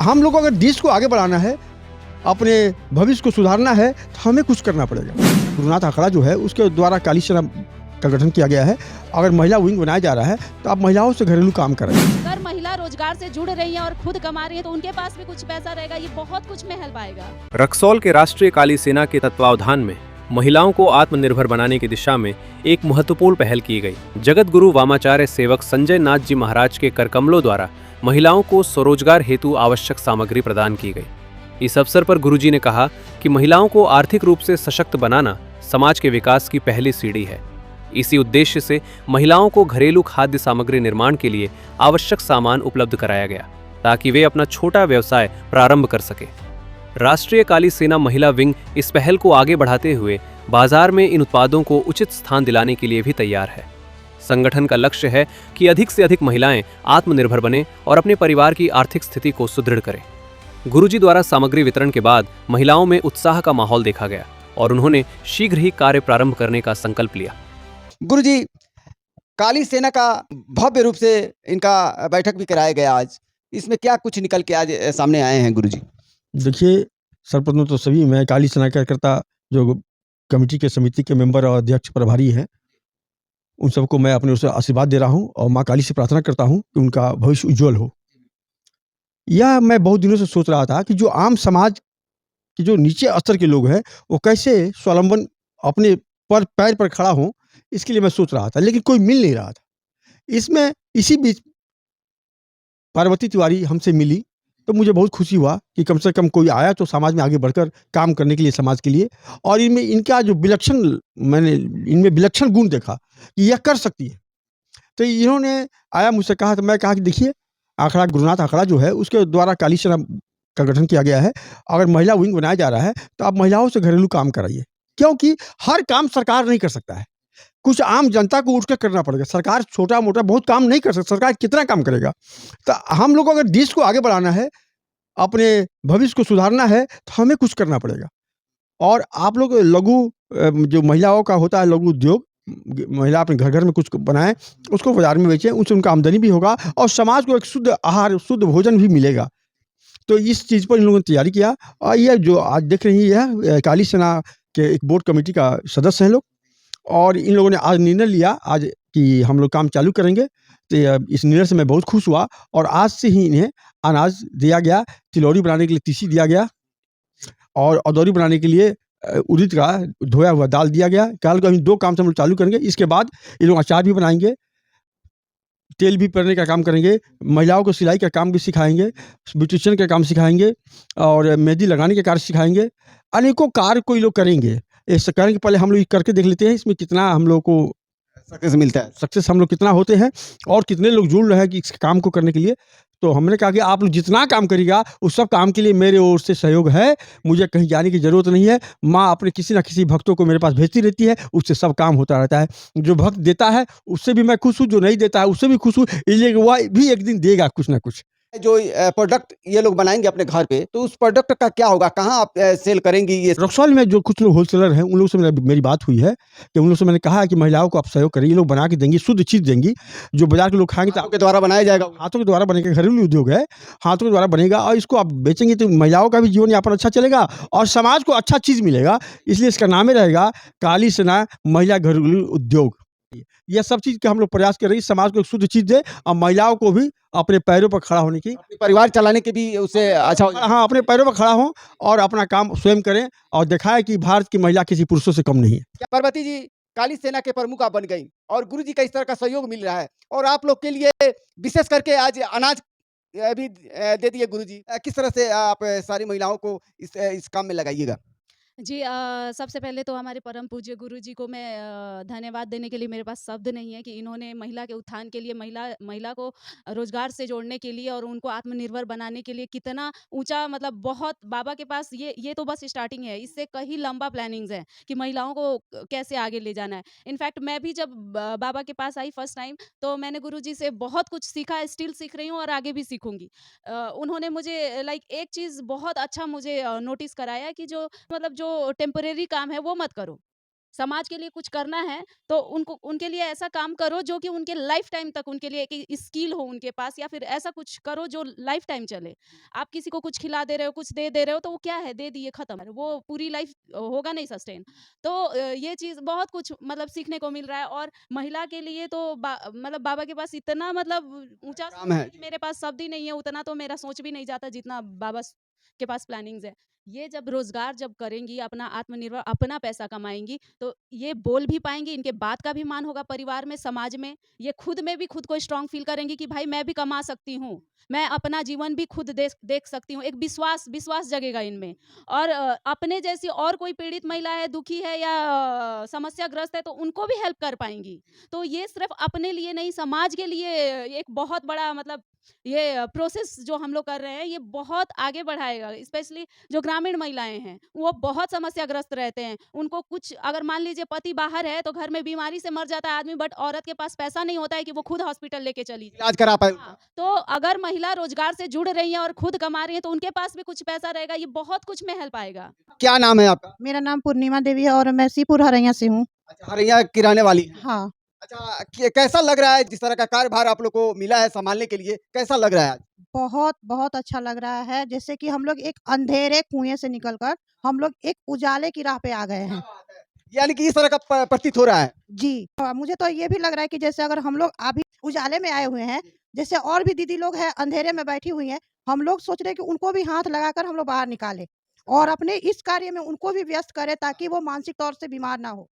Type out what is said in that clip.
हम लोग को अगर देश को आगे बढ़ाना है, अपने भविष्य को सुधारना है, तो हमें कुछ करना पड़ेगा। गुरुनाथ अखाड़ा जो है उसके द्वारा काली सेना का गठन किया गया है। अगर महिला विंग बनाया जा रहा है तो आप महिलाओं से घरेलू काम करें। अगर महिला रोजगार से जुड़ रही है और खुद कमा रही है तो उनके पास भी कुछ पैसा रहेगा, ये बहुत कुछ में हेल्प आएगा। रक्सौल के राष्ट्रीय काली सेना के तत्वावधान में महिलाओं को आत्मनिर्भर बनाने की दिशा में एक महत्वपूर्ण पहल की गई। जगत गुरु वामाचार्य सेवक संजय नाथ जी महाराज के करकमलों द्वारा महिलाओं को स्वरोजगार हेतु आवश्यक सामग्री प्रदान की गई। इस अवसर पर गुरुजी ने कहा कि महिलाओं को आर्थिक रूप से सशक्त बनाना समाज के विकास की पहली सीढ़ी है। इसी उद्देश्य से महिलाओं को घरेलू खाद्य सामग्री निर्माण के लिए आवश्यक सामान उपलब्ध कराया गया ताकि वे अपना छोटा व्यवसाय प्रारंभ कर सके। राष्ट्रीय काली सेना महिला विंग इस पहल को आगे बढ़ाते हुए बाजार में इन उत्पादों को उचित स्थान दिलाने के लिए भी तैयार है। संगठन का लक्ष्य है कि अधिक से अधिक महिलाएं आत्मनिर्भर बने और अपने परिवार की आर्थिक स्थिति को सुदृढ़ करें। गुरुजी द्वारा सामग्री वितरण के बाद महिलाओं में उत्साह का माहौल देखा गया और उन्होंने शीघ्र ही कार्य प्रारंभ करने का संकल्प लिया। गुरुजी, काली सेना का भव्य रूप से इनका बैठक भी कराया गया आज, इसमें क्या कुछ निकल के आज सामने आए हैं गुरुजी? देखिए, सर्वप्रथम तो सभी मैं काली सेना कार्यकर्ता जो कमेटी के समिति के मेंबर और अध्यक्ष प्रभारी हैं, उन सबको मैं अपने ओर से आशीर्वाद दे रहा हूँ और माँ काली से प्रार्थना करता हूँ कि उनका भविष्य उज्जवल हो। यह मैं बहुत दिनों से सोच रहा था कि जो आम समाज के जो नीचे स्तर के लोग हैं, वो कैसे स्वावलंबन अपने पैर पर खड़ा हों, इसके लिए मैं सोच रहा था, लेकिन कोई मिल नहीं रहा था। इसी बीच पार्वती तिवारी हमसे मिली, तो मुझे बहुत खुशी हुआ कि कम से कम कोई आया तो समाज में आगे बढ़कर काम करने के लिए, समाज के लिए। और मैंने इनमें विलक्षण गुण देखा कि यह कर सकती है। तो इन्होंने आया मुझसे कहा, तो मैं कहा कि देखिए, गुरुनाथ अखाड़ा जो है उसके द्वारा काली सेना का गठन किया गया है। अगर महिला विंग बनाया जा रहा है तो आप महिलाओं से घरेलू काम कराइए, क्योंकि हर काम सरकार नहीं कर सकता है, कुछ आम जनता को उठकर करना पड़ेगा। सरकार छोटा मोटा बहुत काम नहीं कर सकती, सरकार कितना काम करेगा। तो हम लोग को अगर देश को आगे बढ़ाना है, अपने भविष्य को सुधारना है, तो हमें कुछ करना पड़ेगा। और आप लोग जो महिलाओं का होता है लघु उद्योग, महिला अपने घर घर में कुछ बनाएं, उसको बाजार में बेचें, उससे उनका आमदनी भी होगा और समाज को एक शुद्ध आहार, शुद्ध भोजन भी मिलेगा। तो इस चीज़ पर इन लोगों ने तैयारी किया। और यह जो आज देख रही है, काली सेना के एक बोर्ड कमेटी का सदस्य हैं लोग, और इन लोगों ने आज निर्णय लिया आज कि हम लोग काम चालू करेंगे। तो इस निर्णय से मैं बहुत खुश हुआ और आज से ही इन्हें अनाज दिया गया, तिलौरी बनाने के लिए तीसी दिया गया और अदौरी बनाने के लिए उड़द का धोया हुआ दाल दिया गया। कल को हम 2 काम से हम लोग चालू करेंगे। इसके बाद ये लोग अचार भी बनाएंगे, तेल भी पेरने का काम करेंगे, महिलाओं को सिलाई का काम भी सिखाएंगे, ब्यूटिशियन का काम सिखाएंगे और मेहंदी लगाने के कार्य सिखाएंगे। अनेकों कार्य को ये लोग करेंगे। ऐसा करेंगे, पहले हम लोग करके देख लेते हैं इसमें कितना हम लोग को सक्सेस मिलता है, सक्सेस हम लोग कितना होते हैं और कितने लोग जुड़ रहे हैं कि इस काम को करने के लिए। तो हमने कहा कि आप लोग जितना काम करिएगा उस सब काम के लिए मेरे ओर से सहयोग है, मुझे कहीं जाने की ज़रूरत नहीं है। माँ अपने किसी न किसी भक्तों को मेरे पास भेजती रहती है, उससे सब काम होता रहता है। जो भक्त देता है उससे भी मैं खुश हूँ, जो नहीं देता है उससे भी खुश हूँ, इसलिए वह भी एक दिन देगा कुछ ना कुछ। जो प्रोडक्ट ये लोग बनाएंगे अपने घर पे, तो उस प्रोडक्ट का क्या होगा, कहाँ आप सेल करेंगी ये? रक्सौल में जो कुछ लोग होलसेलर हैं, उन लोगों से मेरी बात हुई है कि उन लोगों से मैंने कहा है कि महिलाओं को आप सहयोग करिए, ये लोग बना के देंगी, शुद्ध चीज़ देंगी, जो बाजार के लोग खाएंगे। तो आपके द्वारा बनाया जाएगा? हाथों के द्वारा बनेगा, घरेलू उद्योग है, हाथों के द्वारा बनेगा और इसको आप बेचेंगे तो महिलाओं का भी जीवन यापन अच्छा चलेगा और समाज को अच्छा चीज़ मिलेगा। इसलिए इसका नाम ही रहेगा काली सेना महिला घरेलू उद्योग। यह सब चीज़ का हम लोग प्रयास कर रही है, समाज को एक शुद्ध चीज़ दें और महिलाओं को भी अपने पैरों पर खड़ा होने की, अपने परिवार चलाने के भी उससे अच्छा हो जाएगा। हाँ, अपने पैरों पर खड़ा हों और अपना काम स्वयं करें और दिखाएं कि भारत की महिला किसी पुरुषों से कम नहीं है। क्या पार्वती जी काली सेना के प्रमुख आप बन गई और गुरुजी का इस तरह का सहयोग मिल रहा है और आप लोग के लिए विशेष करके आज अनाज भी दे दिए गुरुजी। किस तरह से आप सारी महिलाओं को इस काम में लगाइएगा? जी, सबसे पहले तो हमारे परम पूज्य गुरुजी को मैं धन्यवाद देने के लिए मेरे पास शब्द नहीं है कि इन्होंने महिला के उत्थान के लिए, महिला को रोजगार से जोड़ने के लिए और उनको आत्मनिर्भर बनाने के लिए कितना ऊंचा, मतलब बहुत बाबा के पास ये तो बस स्टार्टिंग है, इससे कहीं लंबा प्लानिंग्स है कि महिलाओं को कैसे आगे ले जाना है। इनफैक्ट मैं भी जब बाबा के पास आई फर्स्ट टाइम, तो मैंने गुरुजी से बहुत कुछ सीखा, स्टिल सीख रही हूँ और आगे भी सीखूंगी। उन्होंने मुझे एक चीज़ बहुत अच्छा मुझे नोटिस कराया कि जो टेम्परेरी काम है वो मत करो, समाज के लिए कुछ करना है तो उनको उनके लिए ऐसा काम करो जो कि उनके लाइफ टाइम तक उनके लिए एक स्किल हो उनके पास, या फिर ऐसा कुछ करो जो लाइफ टाइम चले। आप किसी को कुछ खिला दे रहे हो, कुछ दे रहे हो, तो वो क्या है, दे दिए खत्म, वो पूरी लाइफ होगा नहीं सस्टेन। तो ये चीज़ बहुत कुछ मतलब सीखने को मिल रहा है। और महिला के लिए तो मतलब बाबा के पास इतना मतलब ऊँचा काम है। कि मेरे पास शब्द ही नहीं है, उतना तो मेरा सोच भी नहीं जाता जितना बाबा के पास प्लानिंग्स है। ये जब रोजगार जब करेंगी, अपना आत्मनिर्भर अपना पैसा कमाएंगी, तो ये बोल भी पाएंगी, इनके बात का भी मान होगा परिवार में, समाज में। ये खुद में भी खुद को स्ट्रांग फील करेंगी कि भाई मैं भी कमा सकती हूँ, मैं अपना जीवन भी खुद देख सकती हूँ। एक विश्वास जगेगा इनमें। और अपने जैसी और कोई पीड़ित महिला है, दुखी है या समस्याग्रस्त है, तो उनको भी हेल्प कर पाएंगी। तो ये सिर्फ अपने लिए नहीं, समाज के लिए एक बहुत बड़ा मतलब ये प्रोसेस जो हम लोग कर रहे हैं, ये बहुत आगे बढ़ाएगा। स्पेशली जो ग्रामीण महिलाएं हैं, वो बहुत समस्याग्रस्त रहते हैं। उनको कुछ अगर मान लीजिए पति बाहर है तो घर में बीमारी से मर जाता है आदमी, बट औरत के पास पैसा नहीं होता है कि वो खुद हॉस्पिटल लेके चली जाए। इलाज करा पाए हाँ, तो अगर महिला रोजगार से जुड़ रही है और खुद कमा रही है, तो उनके पास भी कुछ पैसा रहेगा, ये बहुत कुछ में हेल्प आएगा। क्या नाम है आपका? मेरा नाम पूर्णिमा देवी है और मैं सीपुर हरैया से हूँ। अच्छा, हरैया की रहने वाली हैं। हाँ, अच्छा, कैसा लग रहा है जिस तरह का कार्यभार आप लोग को मिला है संभालने के लिए, कैसा लग रहा है आज? बहुत बहुत अच्छा लग रहा है। जैसे कि हम लोग एक अंधेरे कुएं से निकलकर हम लोग एक उजाले की राह पे आ गए हैं। यानी कि इस तरह का प्रतीत हो रहा है। जी, मुझे तो ये भी लग रहा है कि जैसे अगर हम लोग अभी उजाले में आए हुए हैं, जैसे और भी दीदी लोग हैं अंधेरे में बैठी हुई हैं, हम लोग सोच रहे हैं कि उनको भी हाथ लगाकर हम लोग बाहर निकालें और अपने इस कार्य में उनको भी व्यस्त करें ताकि वो मानसिक तौर से बीमार ना हो।